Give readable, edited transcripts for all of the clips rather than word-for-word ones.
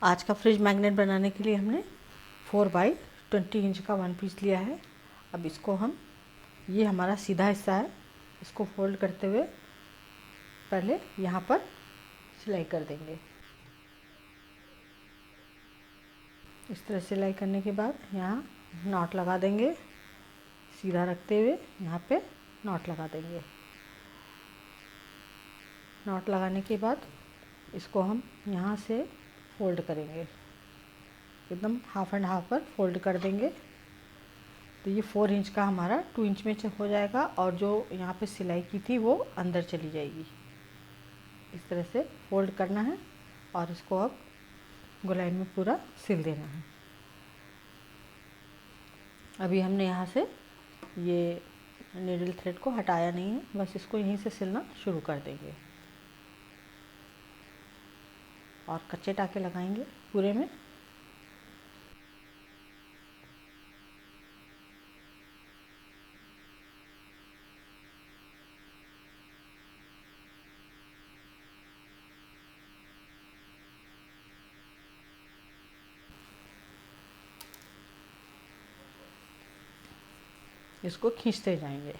आज का fridge magnet बनाने के लिए हमने 4x20 इंच का वन पीस लिया है। अब इसको हम, ये हमारा सीधा हिस्सा है, इसको फोल्ड करते हुए पहले यहाँ पर सिलाई कर देंगे। इस तरह सिलाई करने के बाद यहाँ नॉट लगा देंगे। सीधा रखते हुए यहाँ पे नॉट लगा देंगे। नॉट लगाने के बाद इसको हम यहाँ से फोल्ड करेंगे, एकदम हाफ एंड हाफ पर फोल्ड कर देंगे। तो ये 4 इंच का हमारा 2 इंच में हो जाएगा और जो यहाँ पे सिलाई की थी वो अंदर चली जाएगी। इस तरह से फोल्ड करना है और इसको अब गोलाई में पूरा सिल देना है। अभी हमने यहाँ से ये नीडल थ्रेड को हटाया नहीं है, बस इसको यहीं से सिलना शुरू कर देंगे और कच्चे टाके लगाएंगे पूरे में। इसको खींचते जाएंगे।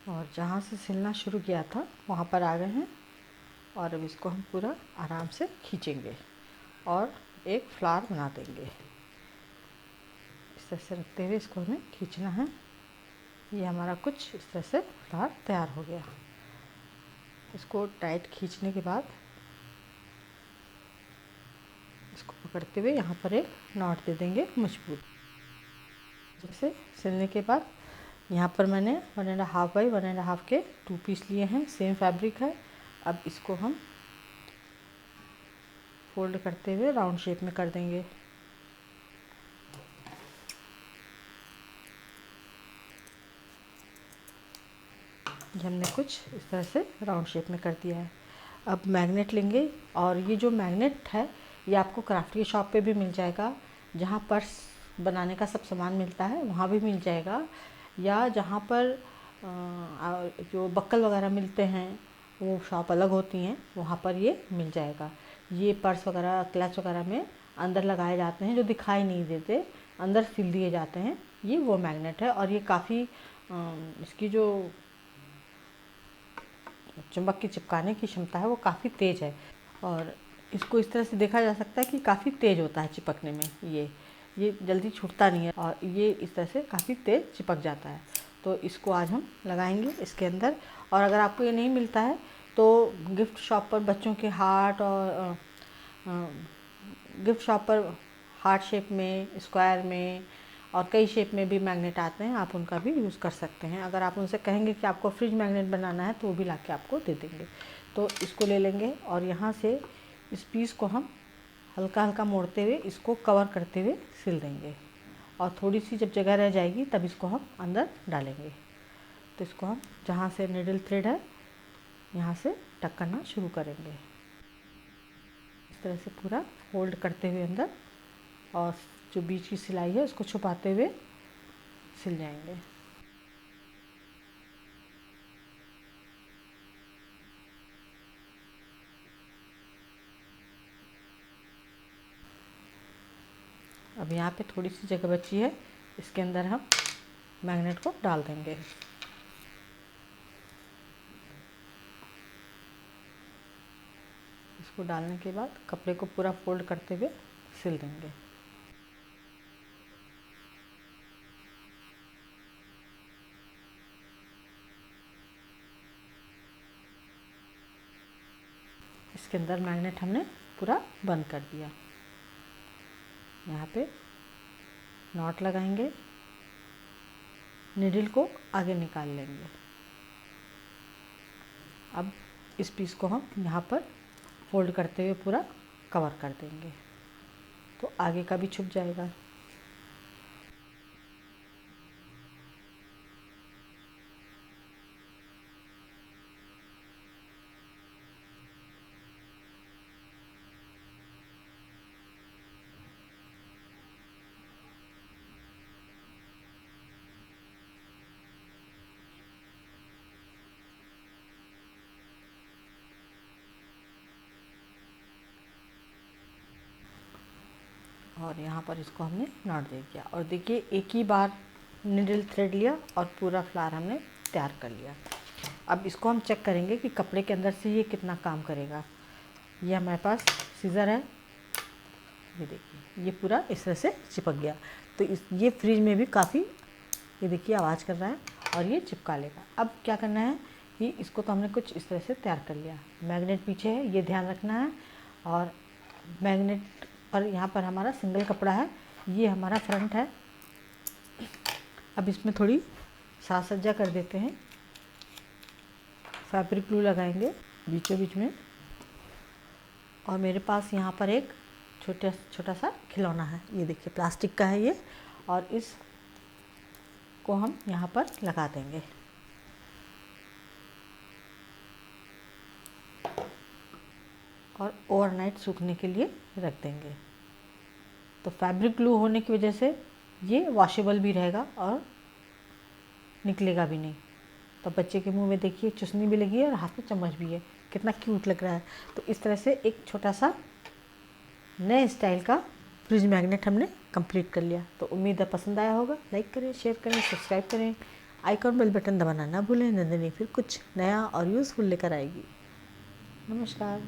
और जहाँ से सिलना शुरू किया था वहाँ पर आ गए हैं और अब इसको हम पूरा आराम से खींचेंगे और एक फ्लावर बना देंगे। इस तरह से रखते हुए इसको हमें खींचना है। ये हमारा कुछ इस तरह से फ्लावर तैयार हो गया। इसको टाइट खींचने के बाद इसको पकड़ते हुए यहाँ पर एक नॉट दे देंगे मजबूत। जैसे सिलने के बाद यहाँ पर मैंने 1.5 बाई 1.5 के 2 पीस लिए हैं, सेम फैब्रिक है। अब इसको हम फोल्ड करते हुए राउंड शेप में कर देंगे। ये हमने कुछ इस तरह से राउंड शेप में कर दिया है। अब मैग्नेट लेंगे और ये जो मैग्नेट है ये आपको क्राफ्ट की शॉप पे भी मिल जाएगा। जहाँ पर्स बनाने का सब सामान मिलता है वहाँ भी मिल जाएगा, या जहाँ पर जो बक्कल वगैरह मिलते हैं वो शॉप अलग होती हैं, वहाँ पर ये मिल जाएगा। ये पर्स वगैरह क्लच वगैरह में अंदर लगाए जाते हैं, जो दिखाई नहीं देते, अंदर सिल दिए जाते हैं। ये वो मैग्नेट है और ये काफ़ी इसकी जो चुंबक की चिपकाने की क्षमता है वो काफ़ी तेज़ है। और इसको इस तरह से देखा जा सकता है कि काफ़ी तेज़ होता है चिपकने में। ये जल्दी छूटता नहीं है और ये इस तरह से काफ़ी तेज़ चिपक जाता है। तो इसको आज हम लगाएंगे इसके अंदर। और अगर आपको ये नहीं मिलता है तो गिफ्ट शॉप पर बच्चों के हार्ट और गिफ्ट शॉप पर हार्ट शेप में, स्क्वायर में और कई शेप में भी मैग्नेट आते हैं, आप उनका भी यूज़ कर सकते हैं। अगर आप उनसे कहेंगे कि आपको फ्रिज मैग्नेट बनाना है तो वो भी ला के आपको दे देंगे। तो इसको ले लेंगे और यहाँ से इस पीस को हम हल्का हल्का मोड़ते हुए इसको कवर करते हुए सिल देंगे और थोड़ी सी जब जगह रह जाएगी तब इसको हम अंदर डालेंगे। तो इसको हम जहाँ से नीडल थ्रेड है यहाँ से टक करना शुरू करेंगे। इस तरह से पूरा फोल्ड करते हुए अंदर और जो बीच की सिलाई है उसको छुपाते हुए सिल जाएंगे। अब यहाँ पे थोड़ी सी जगह बची है, इसके अंदर हम मैग्नेट को डाल देंगे। इसको डालने के बाद कपड़े को पूरा फोल्ड करते हुए सिल देंगे। इसके अंदर मैग्नेट हमने पूरा बंद कर दिया। यहाँ पे नॉट लगाएंगे, नीडल को आगे निकाल लेंगे। अब इस पीस को हम यहाँ पर फोल्ड करते हुए पूरा कवर कर देंगे तो आगे का भी छुप जाएगा। और यहाँ पर इसको हमने नॉट दे दिया। और देखिए एक ही बार निडल थ्रेड लिया और पूरा फ्लावर हमने तैयार कर लिया। अब इसको हम चेक करेंगे कि कपड़े के अंदर से ये कितना काम करेगा। ये हमारे पास सीज़र है, ये देखिए ये पूरा इस तरह से चिपक गया। तो ये फ्रिज में भी काफ़ी, ये देखिए आवाज़ कर रहा है और ये चिपका लेगा। अब क्या करना है कि इसको तो हमने कुछ इस तरह से तैयार कर लिया। मैग्नेट पीछे है, ये ध्यान रखना है। और मैग्नेट पर यहाँ पर हमारा सिंगल कपड़ा है, ये हमारा फ्रंट है। अब इसमें थोड़ी साज सज्जा कर देते हैं। फैब्रिक ग्लू लगाएंगे बीचों बीच में। और मेरे पास यहाँ पर एक छोटा सा खिलौना है, ये देखिए प्लास्टिक का है ये। और इस को हम यहाँ पर लगा देंगे। और ओवरनाइट सूखने के लिए रख देंगे। तो फैब्रिक ग्लू होने की वजह से ये वॉशेबल भी रहेगा और निकलेगा भी नहीं। तो बच्चे के मुंह में देखिए चुसनी भी लगी है और हाथ में चम्मच भी है, कितना क्यूट लग रहा है। तो इस तरह से एक छोटा सा नए स्टाइल का फ्रिज मैग्नेट हमने कंप्लीट कर लिया। तो उम्मीद है पसंद आया होगा। लाइक करें, शेयर करें, सब्सक्राइब करें, आइकॉन बेल बटन दबाना ना भूलें। नंदिनी फिर कुछ नया और यूज़फुल लेकर आएगी। नमस्कार।